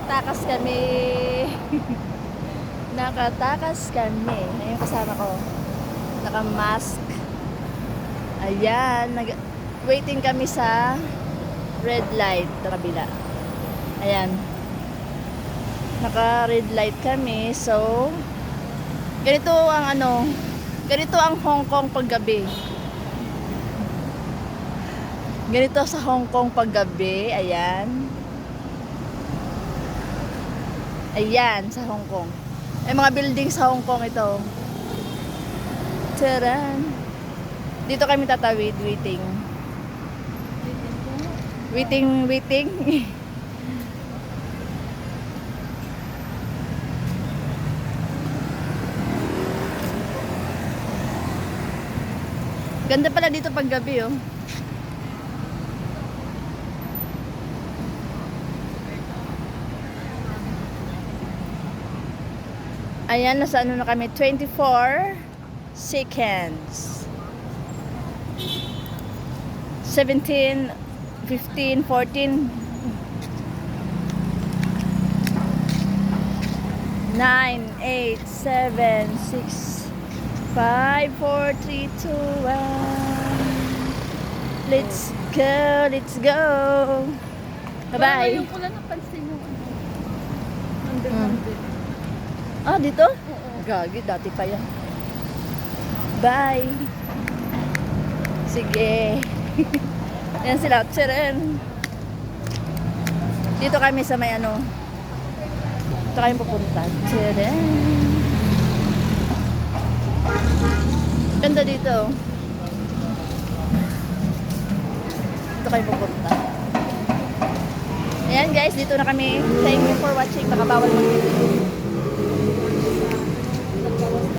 nakatakas kami. Nakatakas kami. Ayun kasama ko. Naka-mask. Ayan. Waiting kami sa red light sa kabila. Ayan. Naka-red light kami. So, ganito ang ganito ang Hong Kong paggabi. Ganito sa Hong Kong paggabi. Ayan. Ayan, sa Hong Kong. Ay, mga building sa Hong Kong ito. Taran! Dito kami tatawid, waiting. Waiting. Ganda pala dito pag gabi, oh. Ayan, nasa ano na kami, 24 seconds. 17, 15, 14, 9, 8, 7, 6, 5, 4, 3, 2, 1. Let's go. Bye-bye. Yung pula napansin mo. Ah, dito? Oo. Gagi, dati pa yan. Bye. Sige. Yan sila. Tcharan. Dito kami sa may ano. Dito kami pupunta. Tcharan. Ganda dito. Dito kami pupunta. Ayan guys, dito na kami. Thank you for watching. Baka bawal mag-video.